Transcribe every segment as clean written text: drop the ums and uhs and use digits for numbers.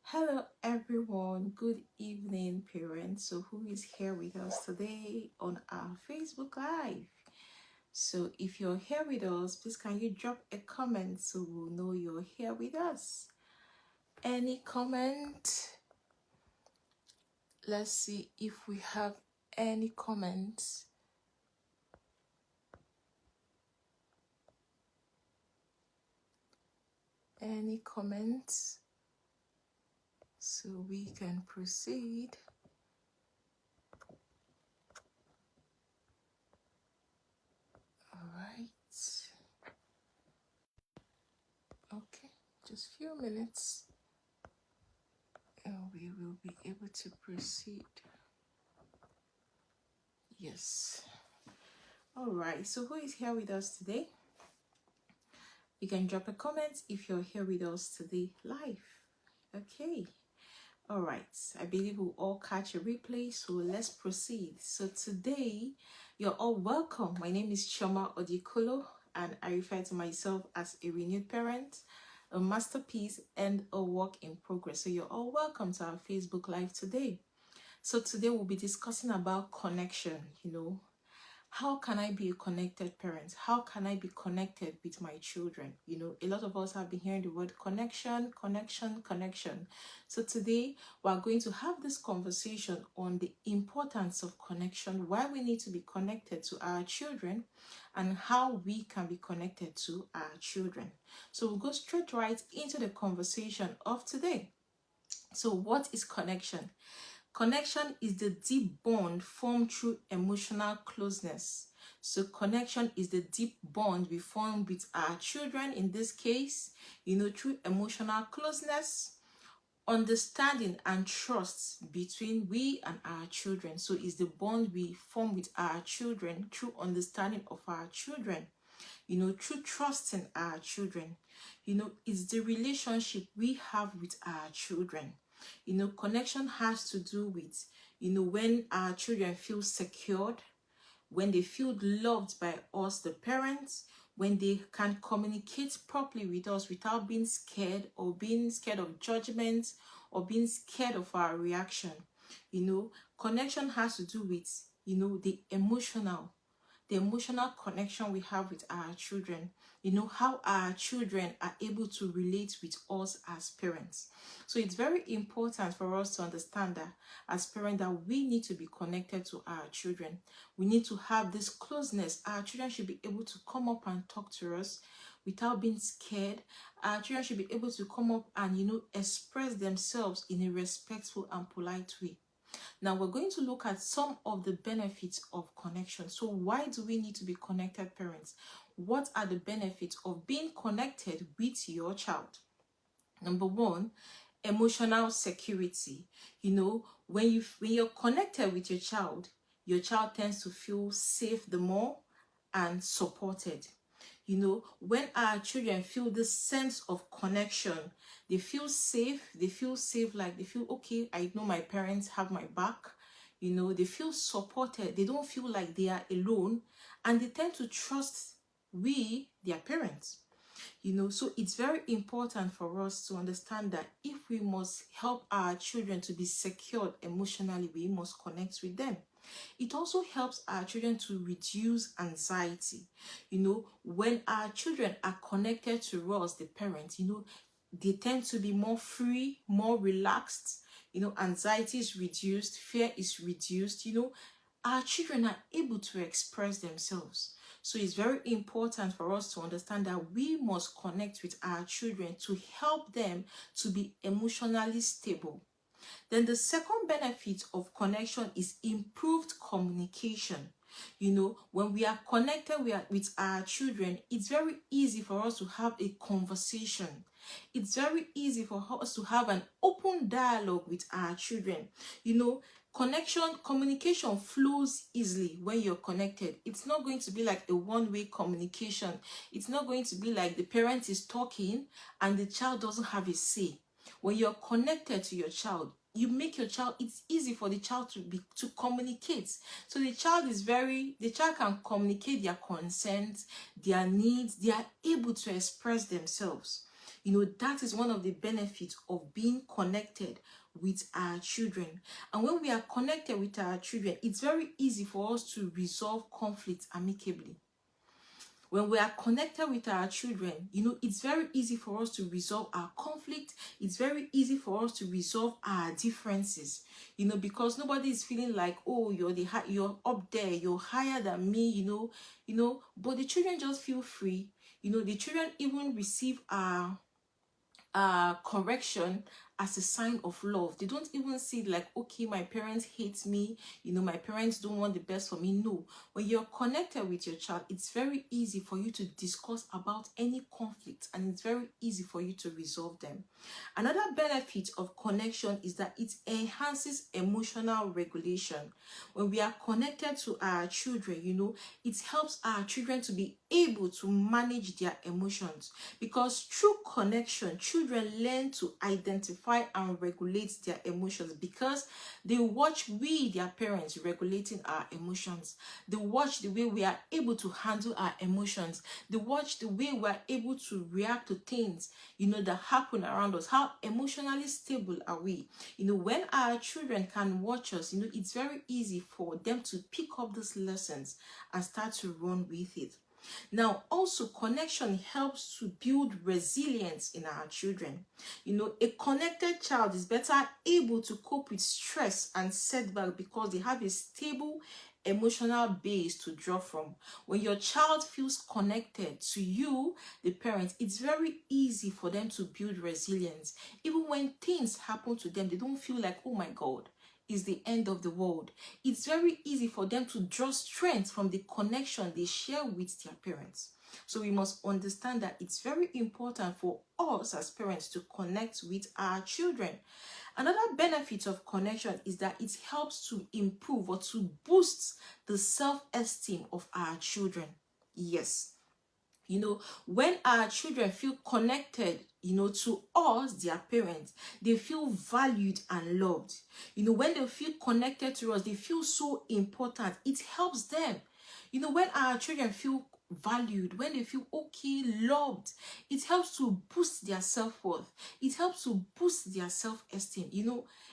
Hello everyone, good evening parents. So who is here with us today on our Facebook Live? So if you're here with us, please can you drop a comment so we'll know you're here with us. Any comment? Let's see if we have any comments. Any comments? So we can proceed. All right. Okay, just a few minutes and we will be able to proceed. Yes. All right. So who is here with us today? You can drop a comment if you're here with us today live. Okay. All right. I believe we'll all catch a replay. So let's proceed. So today, you're all welcome. My name is Chioma Odikolo, and I refer to myself as a renewed parent, a masterpiece, and a work in progress. So you're all welcome to our Facebook Live today. So today we'll be discussing about connection, how can I be a connected parent? How can I be connected with my children? A lot of us have been hearing the word connection, connection, connection. So today we're going to have this conversation on the importance of connection, why we need to be connected to our children, and how we can be connected to our children. So we'll go straight right into the conversation of today. So what is connection? Connection is the deep bond formed through emotional closeness. So connection is the deep bond we form with our children, in this case, through emotional closeness, understanding and trust between we and our children. So it's the bond we form with our children through understanding of our children, through trusting our children. It's the relationship we have with our children. Connection has to do with, when our children feel secured, when they feel loved by us, the parents, when they can communicate properly with us without being scared or being scared of judgment or being scared of our reaction. Connection has to do with, the emotional connection we have with our children, how our children are able to relate with us as parents. So it's very important for us to understand that as parents that we need to be connected to our children. We need to have this closeness. Our children should be able to come up and talk to us without being scared. Our children should be able to come up and express themselves in a respectful and polite way. Now we're going to look at some of the benefits of connection. So why do we need to be connected parents? What are the benefits of being connected with your child? Number one, emotional security. When you're connected with your child tends to feel safe the more and supported. When our children feel this sense of connection, they feel safe, like they feel, okay, I know my parents have my back, they feel supported, they don't feel like they are alone, and they tend to trust their parents. So it's very important for us to understand that if we must help our children to be secured emotionally, we must connect with them. It also helps our children to reduce anxiety. When our children are connected to us, the parents, they tend to be more free, more relaxed. Anxiety is reduced, fear is reduced. Our children are able to express themselves. So it's very important for us to understand that we must connect with our children to help them to be emotionally stable. Then the second benefit of connection is improved communication. When we are connected with our children, it's very easy for us to have a conversation. It's very easy for us to have an open dialogue with our children. Communication flows easily when you're connected. It's not going to be like a one-way communication. It's not going to be like the parent is talking and the child doesn't have a say. When you're connected to your child, you make your child, it's easy for the child to communicate. So the child can communicate their concerns, their needs, they are able to express themselves. That is one of the benefits of being connected with our children. And when we are connected with our children, it's very easy for us to resolve conflicts amicably. When we are connected with our children, it's very easy for us to resolve our conflict. It's very easy for us to resolve our differences, because nobody is feeling like, oh, you're up there, you're higher than me, but the children just feel free. The children even receive our correction as a sign of love. They don't even see it like, okay, my parents hate me, my parents don't want the best for me. No, when you're connected with your child, it's very easy for you to discuss about any conflict, and it's very easy for you to resolve them. Another benefit of connection is that it enhances emotional regulation. When we are connected to our children, it helps our children to be able to manage their emotions, because through connection, children learn to identify and regulate their emotions, because they watch their parents regulating our emotions. They watch the way we are able to handle our emotions. They watch the way we are able to react to things that happen around us. How emotionally stable are we? When our children can watch us, it's very easy for them to pick up these lessons and start to run with it. Now, also, connection helps to build resilience in our children. A connected child is better able to cope with stress and setback because they have a stable emotional base to draw from. When your child feels connected to you, the parent, it's very easy for them to build resilience. Even when things happen to them, they don't feel like, oh my God, is the end of the world. It's very easy for them to draw strength from the connection they share with their parents. So we must understand that it's very important for us as parents to connect with our children. Another benefit of connection is that it helps to improve or to boost the self-esteem of our children. Yes. When our children feel connected, to us, their parents, they feel valued and loved. When they feel connected to us, they feel so important. It helps them. When our children feel valued, when they feel okay, loved, it helps to boost their self-worth. It helps to boost their self-esteem.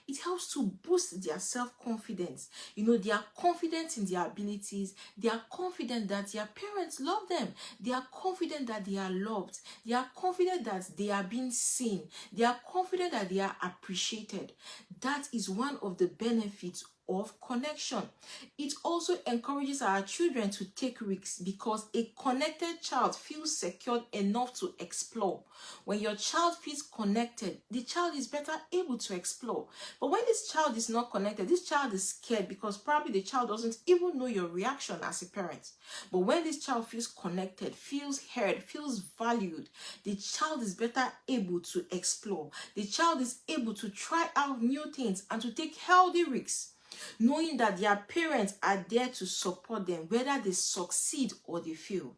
It helps to boost their self-confidence. They are confident in their abilities. They are confident that their parents love them. They are confident that they are loved. They are confident that they are being seen. They are confident that they are appreciated. That is one of the benefits of connection. It also encourages our children to take risks, because a connected child feels secure enough to explore. When your child feels connected, the child is better able to explore. But when this child is not connected, this child is scared, because probably the child doesn't even know your reaction as a parent. But when this child feels connected, feels heard, feels valued, the child is better able to explore. The child is able to try out new things and to take healthy risks, knowing that their parents are there to support them, whether they succeed or they fail.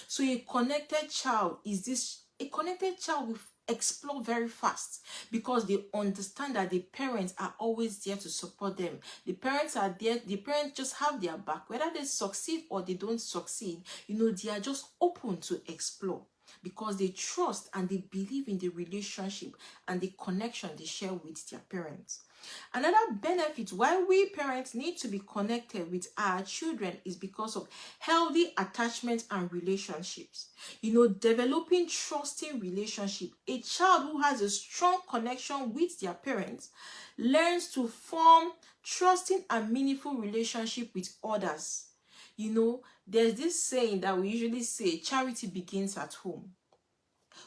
So a connected child will explore very fast, because they understand that the parents are always there to support them. The parents are there, the parents just have their back. Whether they succeed or they don't succeed, they are just open to explore, because they trust and they believe in the relationship and the connection they share with their parents. Another benefit why we parents need to be connected with our children is because of healthy attachment and relationships. Developing trusting relationship. A child who has a strong connection with their parents learns to form trusting and meaningful relationship with others. There's this saying that we usually say, charity begins at home.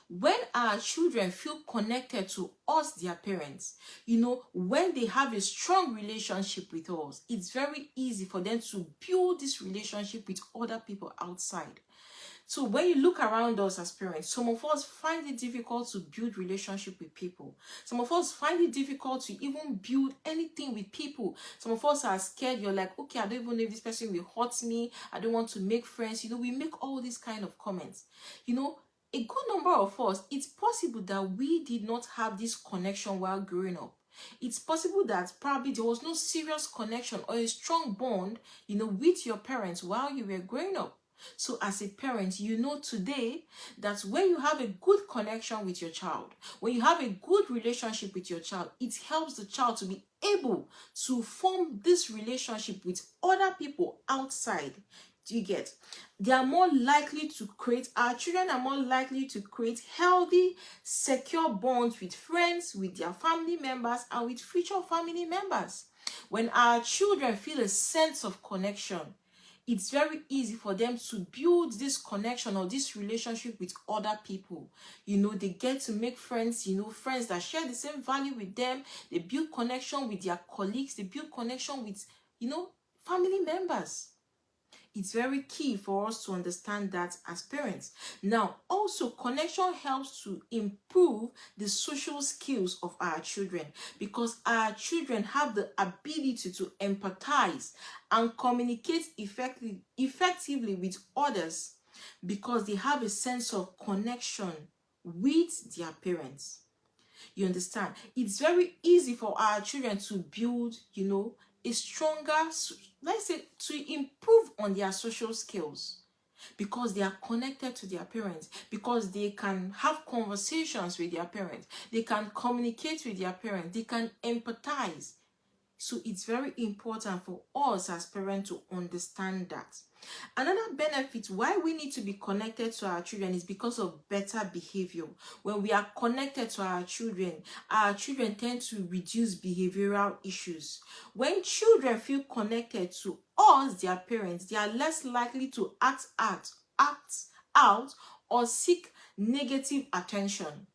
When our children feel connected to us, their parents, when they have a strong relationship with us, it's very easy for them to build this relationship with other people outside. So when you look around us as parents, some of us find it difficult to build relationship with people. Some of us find it difficult to even build anything with people. Some of us are scared. You're like, okay, I don't even know if this person will hurt me. I don't want to make friends. We make all these kind of comments. A good number of us, it's possible that we did not have this connection while growing up. It's possible that probably there was no serious connection or a strong bond, with your parents while you were growing up. So as a parent, you know today that when you have a good connection with your child, when you have a good relationship with your child, it helps the child to be able to form this relationship with other people outside. Do you get? They are more likely to create, our children are more likely to create healthy, secure bonds with friends, with their family members, and with future family members. When our children feel a sense of connection, it's very easy for them to build this connection or this relationship with other people. You know, they get to make friends, you know, friends that share the same value with them. They build connection with their colleagues. They build connection with, you know, family members. It's very key for us to understand that as parents. Now, also, connection helps to improve the social skills of our children, because our children have the ability to empathize and communicate effectively with others, because they have a sense of connection with their parents. You understand? It's very easy for our children to build, you know, a stronger, let's say, to improve on their social skills, because they are connected to their parents, because they can have conversations with their parents, they can communicate with their parents, they can empathize. So it's very important for us as parents to understand that. Another benefit why we need to be connected to our children is because of better behavior. When we are connected to our children tend to reduce behavioral issues. When children feel connected to us, their parents, they are less likely to act out or seek negative attention.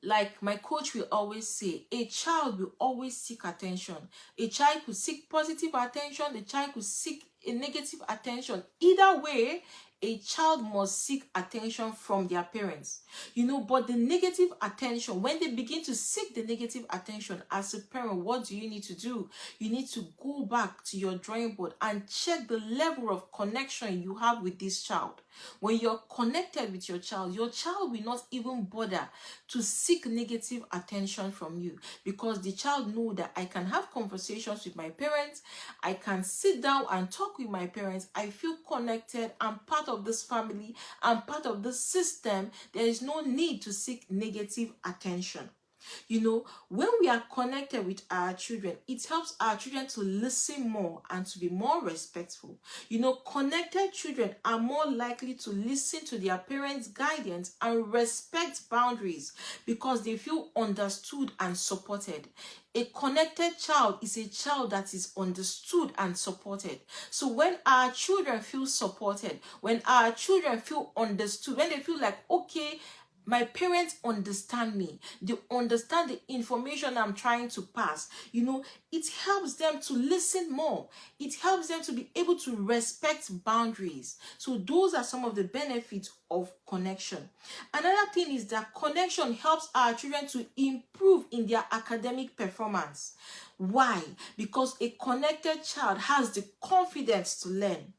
Like my coach will always say, a child will always seek attention. A child could seek positive attention, the child could seek a negative attention. Either way, a child must seek attention from their parents. You know, but the negative attention, when they begin to seek the negative attention, as a parent, what do you need to do? You need to go back to your drawing board and check the level of connection you have with this child. When you're connected with your child will not even bother to seek negative attention from you, because the child knows that I can have conversations with my parents, I can sit down and talk with my parents, I feel connected, I'm part of this family, I'm part of this system. There is no need to seek negative attention. You know, when we are connected with our children, it helps our children to listen more and to be more respectful. You know, connected children are more likely to listen to their parents' guidance and respect boundaries, because they feel understood and supported. A connected child is a child that is understood and supported. So when our children feel supported, when our children feel understood, when they feel like, okay, my parents understand me, they understand the information I'm trying to pass, you know, it helps them to listen more. It helps them to be able to respect boundaries. So those are some of the benefits of connection. Another thing is that connection helps our children to improve in their academic performance. Why? Because a connected child has the confidence to learn.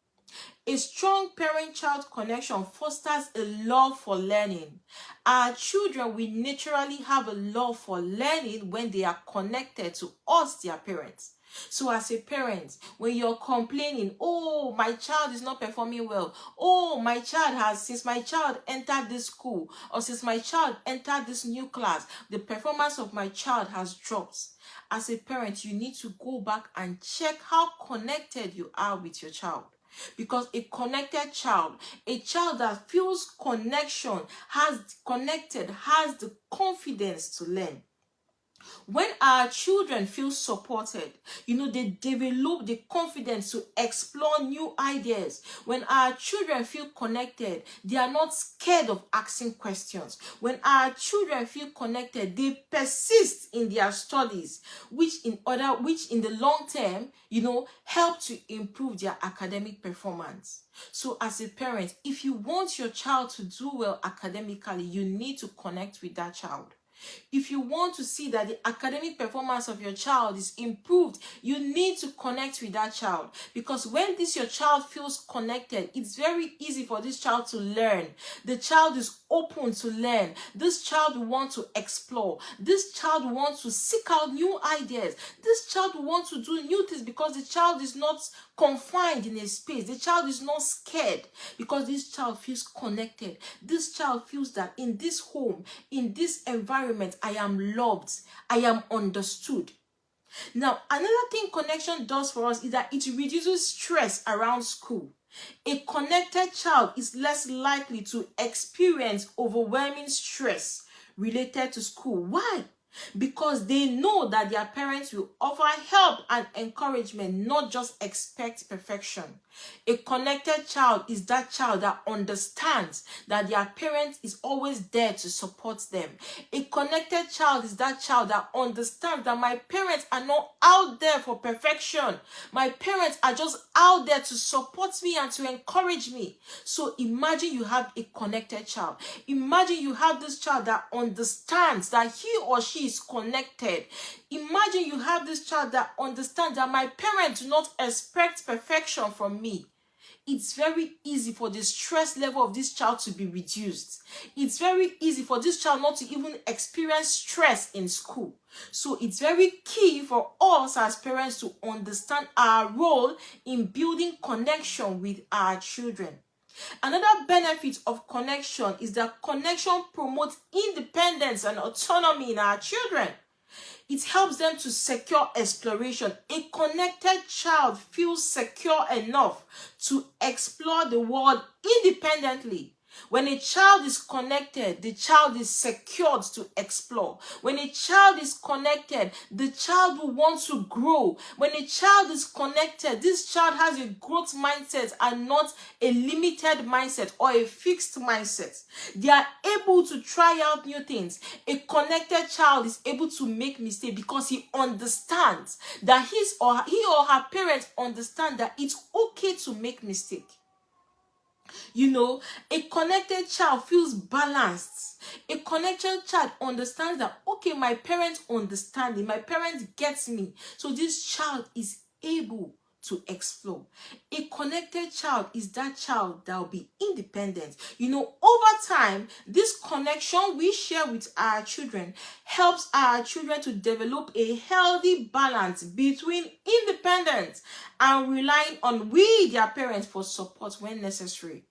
A strong parent-child connection fosters a love for learning. Our children will naturally have a love for learning when they are connected to us, their parents. So as a parent, when you're complaining, oh, my child is not performing well, oh, my child has, since my child entered this school, or since my child entered this new class, the performance of my child has dropped. As a parent, you need to go back and check how connected you are with your child. Because a connected child, a child that feels connection, has the confidence to learn. When our children feel supported, you know, they develop the confidence to explore new ideas. When our children feel connected, they are not scared of asking questions. When our children feel connected, they persist in their studies, which in the long term, you know, help to improve their academic performance. So as a parent, if you want your child to do well academically, you need to connect with that child. If you want to see that the academic performance of your child is improved, you need to connect with that child. Because when your child feels connected, it's very easy for this child to learn. The child is open to learn. This child will want to explore. This child will want to seek out new ideas. This child will want to do new things because the child is not confined in a space. The child is not scared because this child feels connected. This child feels that in this home, in this environment, I am loved, I am understood. Now, another thing connection does for us is that it reduces stress around school. A connected child is less likely to experience overwhelming stress related to school. Why? Because they know that their parents will offer help and encouragement, not just expect perfection. A connected child is that child that understands that their parent is always there to support them. A connected child is that child that understands that my parents are not out there for perfection. My parents are just out there to support me and to encourage me. So imagine you have a connected child. Imagine you have this child that understands that he or she is connected. Imagine you have this child that understands that my parents do not expect perfection from me. It's very easy for the stress level of this child to be reduced. It's very easy for this child not to even experience stress in school. So it's very key for us as parents to understand our role in building connection with our children. Another benefit of connection is that connection promotes independence and autonomy in our children. It helps them to secure exploration. A connected child feels secure enough to explore the world independently. When a child is connected, the child is secured to explore. When a child is connected, the child will want to grow. When a child is connected, this child has a growth mindset and not a limited mindset or a fixed mindset. They are able to try out new things. A connected child is able to make mistakes because he understands that he or her parents understand that it's okay to make mistakes. You know, a connected child feels balanced. A connected child understands that, okay, my parents understand me, my parents get me. So this child is able to explore. A connected child is that child that will be independent. You know, over time, this connection we share with our children helps our children to develop a healthy balance between independence and relying on their parents, for support when necessary.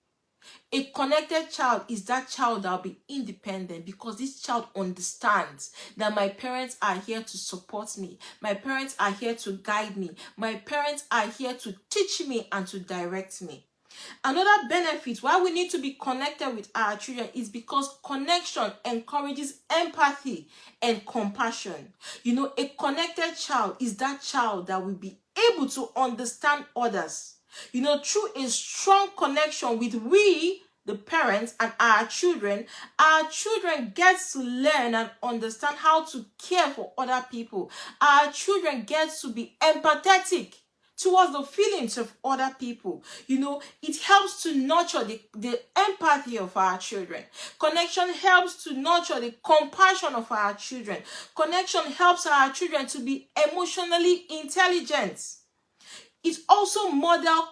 A connected child is that child that will be independent because this child understands that my parents are here to support me. My parents are here to guide me. My parents are here to teach me and to direct me. Another benefit why we need to be connected with our children is because connection encourages empathy and compassion. You know, a connected child is that child that will be able to understand others. You know, through a strong connection with the parents, and our children get to learn and understand how to care for other people. Our children get to be empathetic towards the feelings of other people. You know, it helps to nurture the empathy of our children. Connection helps to nurture the compassion of our children. Connection helps our children to be emotionally intelligent. It also models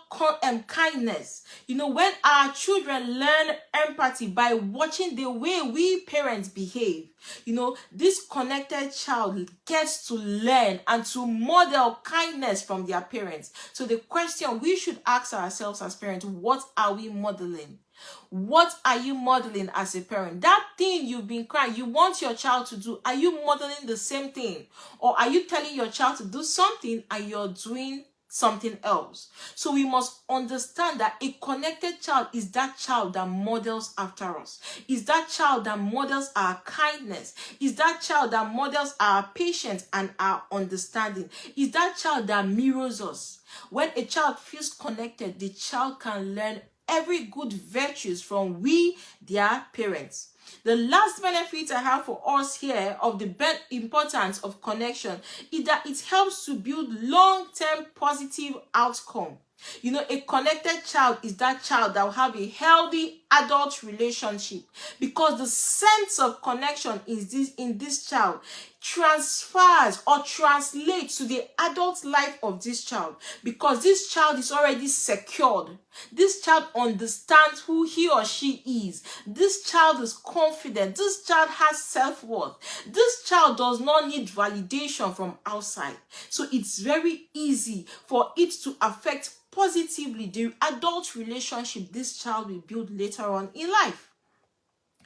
kindness. You know, when our children learn empathy by watching the way we parents behave, you know, this connected child gets to learn and to model kindness from their parents. So the question we should ask ourselves as parents, what are we modeling? What are you modeling as a parent? That thing you've been crying, you want your child to do, are you modeling the same thing? Or are you telling your child to do something and you're doing something else? So we must understand that a connected child is that child that models after us, is that child that models our kindness, is that child that models our patience and our understanding, is that child that mirrors us. When a child feels connected, the child can learn every good virtues from their parents. The last benefit I have for us here of the importance of connection is that it helps to build long-term positive outcome. You know, a connected child is that child that will have a healthy adult relationship, because the sense of connection is in this child transfers or translates to the adult life of this child, because this child is already secured. This child understands who he or she is. This child is confident. This child has self-worth. This child does not need validation from outside. So it's very easy for it to affect positively the adult relationship this child will build later on in life.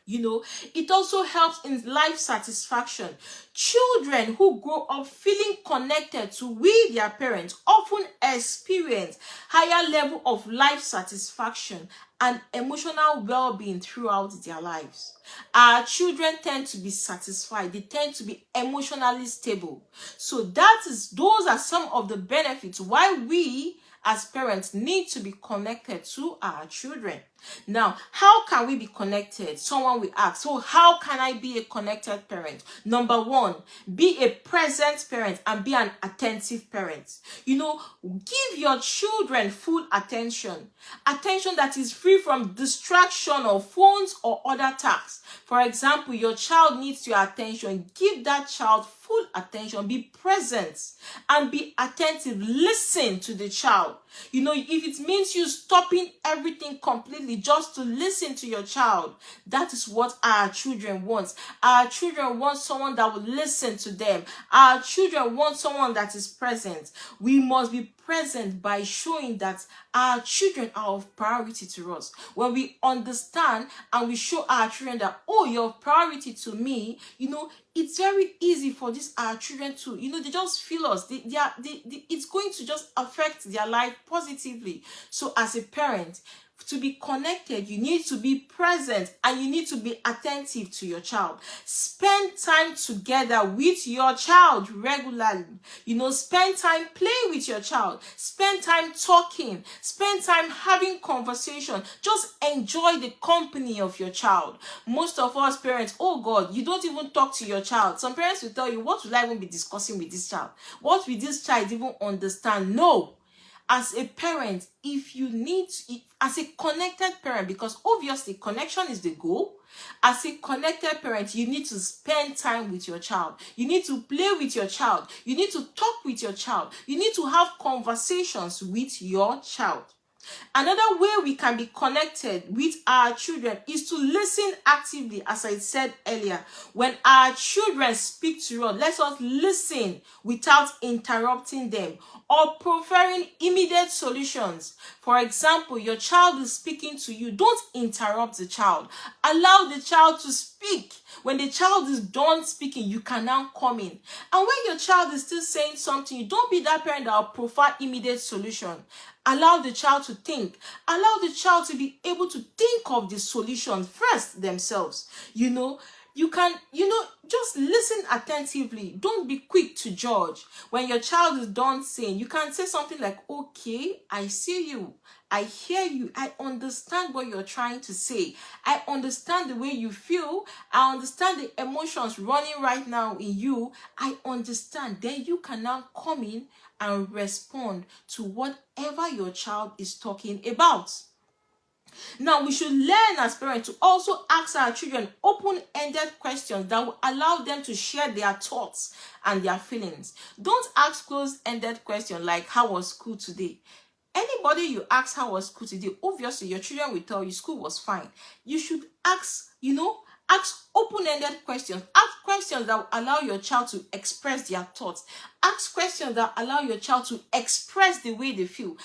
It also helps in life satisfaction. Children who grow up feeling connected to their parents often experience higher level of life satisfaction and emotional well-being throughout their lives. Our children tend to be satisfied. They tend to be emotionally stable. So those are some of the benefits why we as parents need to be connected to our children. Now, how can we be connected? Someone will ask, so how can I be a connected parent? Number one, be a present parent and be an attentive parent. Give your children full attention that is free from distraction of phones or other tasks. For example, your child needs your attention. Give that child full attention. Be present and be attentive. Listen to the child. If it means you stopping everything completely just to listen to your child, that is what our children want. Our children want someone that will listen to them. Our children want someone that is present. We must be present by showing that our children are of priority to us. When we understand and we show our children that, oh, you're of priority to me, it's very easy for our children to, they just feel us. It's going to just affect their life positively. So as a parent, to be connected, you need to be present and you need to be attentive to your child. Spend time together with your child regularly. Spend time playing with your child. Spend time talking. Spend time having conversation. Just enjoy the company of your child. Most of us parents, oh God, you don't even talk to your child. Some parents will tell you, what will I even be discussing with this child? What will this child even understand? No. As a parent, as a connected parent, because obviously connection is the goal, as a connected parent, you need to spend time with your child. You need to play with your child. You need to talk with your child. You need to have conversations with your child. Another way we can be connected with our children is to listen actively, as I said earlier. When our children speak to us, let us listen without interrupting them or preferring immediate solutions. For example, your child is speaking to you. Don't interrupt the child. Allow the child to speak. When the child is done speaking, you can now come in. And when your child is still saying something, you don't be that parent that will prefer immediate solution. Allow the child to think. Allow the child to be able to think of the solution first themselves. You can, just listen attentively. Don't be quick to judge. When your child is done saying, you can say something like, okay, I see you. I hear you. I understand what you're trying to say. I understand the way you feel. I understand the emotions running right now in you. I understand. Then you can now come in and respond to whatever your child is talking about. Now, we should learn as parents to also ask our children open-ended questions that will allow them to share their thoughts and their feelings. Don't ask closed-ended questions like, how was school today? Anybody you ask how was school today, obviously your children will tell you school was fine. You should ask open-ended questions. Ask questions that will allow your child to express their thoughts. Ask questions that allow your child to express the way they feel.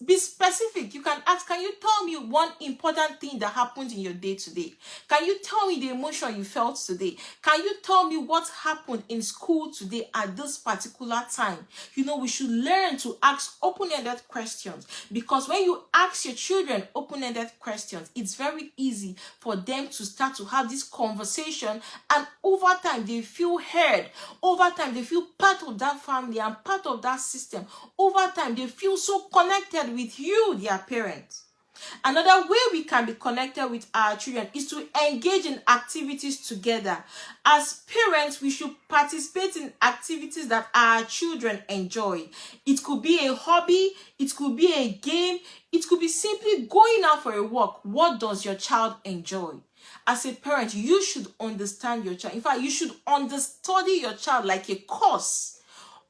Be specific. You can ask, can you tell me one important thing that happened in your day today? Can you tell me the emotion you felt today? Can you tell me what happened in school today at this particular time? We should learn to ask open-ended questions, because when you ask your children open-ended questions, it's very easy for them to start to have this conversation, and over time they feel heard. Over time they feel part of that family and part of that system. Over time they feel so connected with you, their parents. Another way we can be connected with our children is to engage in activities together. As parents, we should participate in activities that our children enjoy. It could be a hobby, it could be a game, it could be simply going out for a walk. What does your child enjoy? As a parent, you should understand your child. In fact, you should understudy your child like a course.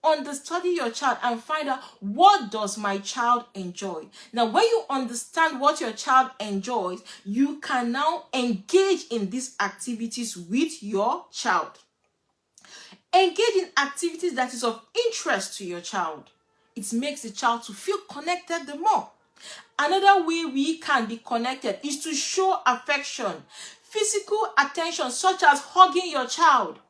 Understudy your child and find out, what does my child enjoy? Now, when you understand what your child enjoys, you can now engage in these activities with your child. Engage in activities that is of interest to your child. It makes the child to feel connected the more. Another way we can be connected is to show affection. Physical attention, such as hugging your child.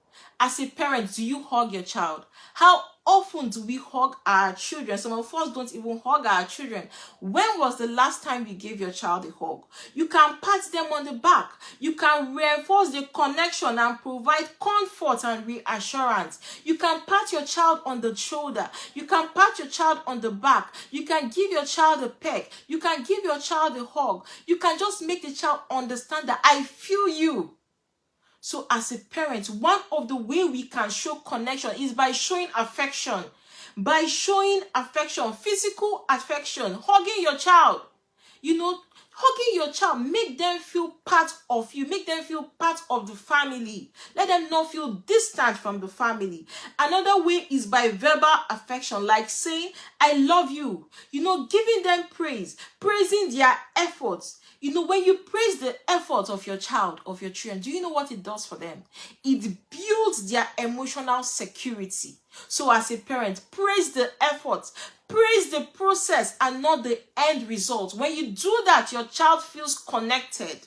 As a parent, do you hug your child? How often do we hug our children? Some of us don't even hug our children. When was the last time you gave your child a hug? You can pat them on the back. You can reinforce the connection and provide comfort and reassurance. You can pat your child on the shoulder. You can pat your child on the back. You can give your child a peck. You can give your child a hug. You can just make the child understand that I feel you. So as a parent, one of the way we can show connection is by showing affection. By showing affection, physical affection, hugging your child. Hugging your child, make them feel part of you, make them feel part of the family. Let them not feel distant from the family. Another way is by verbal affection, like saying, I love you. Giving them praise, praising their efforts. When you praise the effort of your child, of your children, do you know what it does for them? It builds their emotional security. So as a parent, praise the effort, praise the process and not the end result. When you do that, your child feels connected.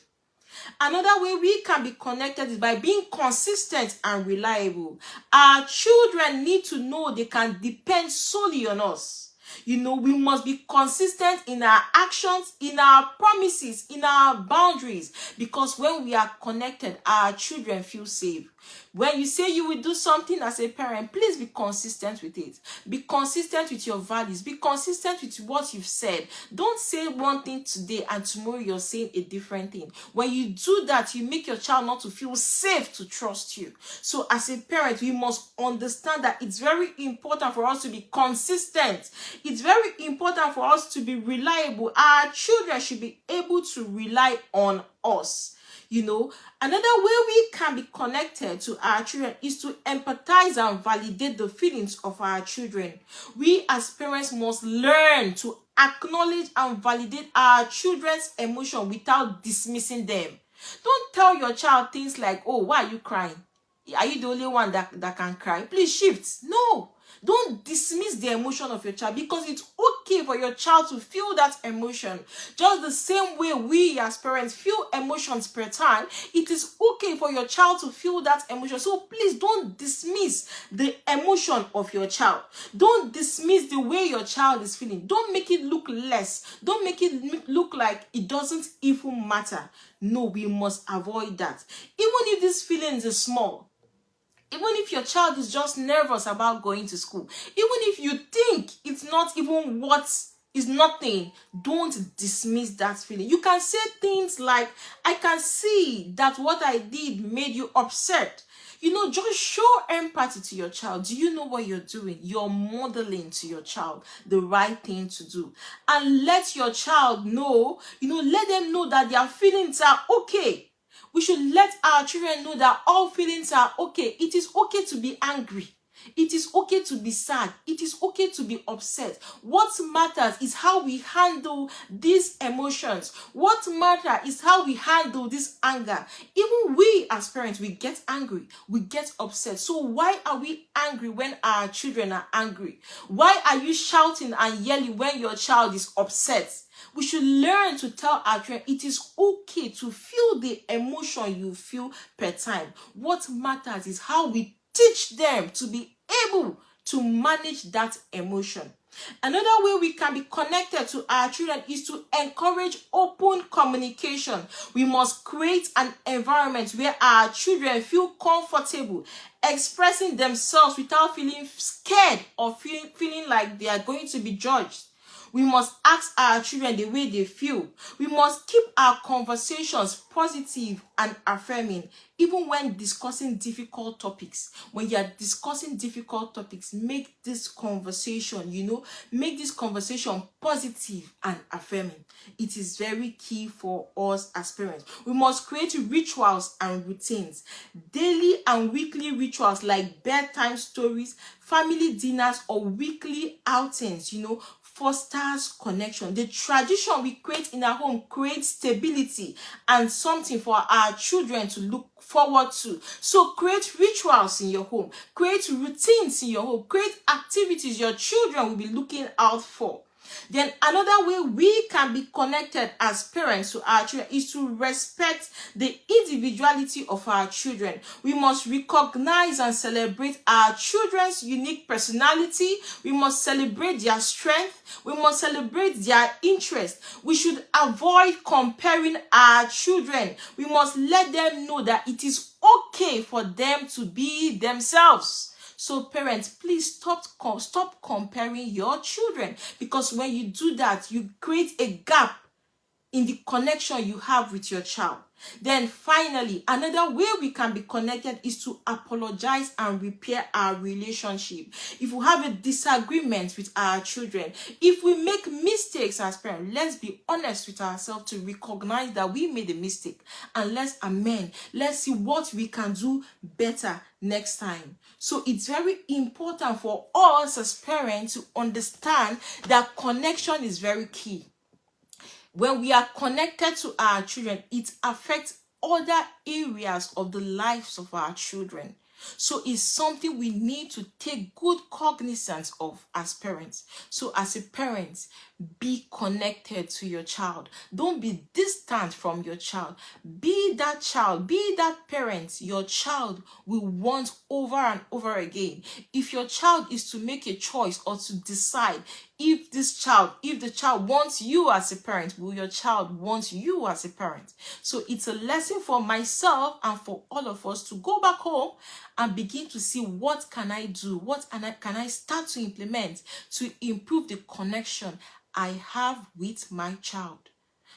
Another way we can be connected is by being consistent and reliable. Our children need to know they can depend solely on us. We must be consistent in our actions, in our promises, in our boundaries. Because when we are connected, our children feel safe. When you say you will do something as a parent, please be consistent with it. Be consistent with your values. Be consistent with what you've said. Don't say one thing today and tomorrow you're saying a different thing. When you do that, you make your child not to feel safe to trust you. So as a parent, we must understand that it's very important for us to be consistent. It's very important for us to be reliable. Our children should be able to rely on us. Another way we can be connected to our children is to empathize and validate the feelings of our children. We as parents must learn to acknowledge and validate our children's emotion without dismissing them. Don't tell your child things like, oh, why are you crying? Are you the only one that can cry? Please shift. No. Don't dismiss the emotion of your child, because it's okay for your child to feel that emotion. Just the same way we as parents feel emotions per time, it is okay for your child to feel that emotion. So please don't dismiss the emotion of your child. Don't dismiss the way your child is feeling. Don't make it look less. Don't make it look like it doesn't even matter. No, we must avoid that. Even if these feelings are small, even if your child is just nervous about going to school, even if you think it's not even what is nothing, don't dismiss that feeling. You can say things like, I can see that what I did made you upset. Just show empathy to your child. Do you know what you're doing? You're modeling to your child the right thing to do. And let your child know, let them know that their feelings are okay. We should let our children know that all feelings are okay. It is okay to be angry. It is okay to be sad. It is okay to be upset. What matters is how we handle these emotions. What matters is how we handle this anger. Even we as parents, we get angry. We get upset. So why are we angry when our children are angry? Why are you shouting and yelling when your child is upset? We should learn to tell our children it is okay to feel the emotion you feel per time. What matters is how we teach them to be able to manage that emotion. Another way we can be connected to our children is to encourage open communication. We must create an environment where our children feel comfortable expressing themselves without feeling scared or feeling like they are going to be judged. We must ask our children the way they feel. We must keep our conversations positive and affirming, even when discussing difficult topics. When you are discussing difficult topics, make this conversation, make this conversation positive and affirming. It is very key for us as parents. We must create rituals and routines, daily and weekly rituals like bedtime stories, family dinners, or weekly outings, fosters connection. The tradition we create in our home creates stability and something for our children to look forward to. So create rituals in your home, create routines in your home, create activities your children will be looking out for. Then another way we can be connected as parents to our children is to respect the individuality of our children. We must recognize and celebrate our children's unique personality. We must celebrate their strength. We must celebrate their interest. We should avoid comparing our children. We must let them know that it is okay for them to be themselves. So parents, please stop comparing your children, because when you do that, you create a gap in the connection you have with your child. Then finally, another way we can be connected is to apologize and repair our relationship. If we have a disagreement with our children, if we make mistakes as parents, let's be honest with ourselves to recognize that we made a mistake, and let's amend. Let's see what we can do better next time. So it's very important for us as parents to understand that connection is very key. When we are connected to our children, it affects other areas of the lives of our children. So it's something we need to take good cognizance of as parents. So as a parent, be connected to your child. Don't be distant from your child. Be that child, be that parent your child will want over and over again. If your child is to make a choice or to decide if the child wants you as a parent, will your child want you as a parent? So it's a lesson for myself and for all of us to go back home and begin to see what can I do, what can I start to implement to improve the connection I have with my child.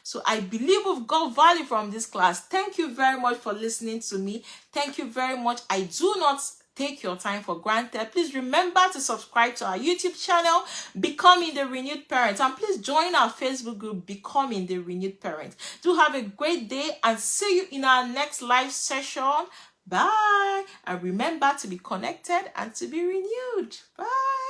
So I believe we've got value from this class. Thank you very much for listening to me. Thank you very much. I do not take your time for granted. Please remember to subscribe to our YouTube channel, Becoming the Renewed Parent, and please join our Facebook group, Becoming the Renewed Parent. Do have a great day and see you in our next live session. Bye. And remember to be connected and to be renewed. Bye.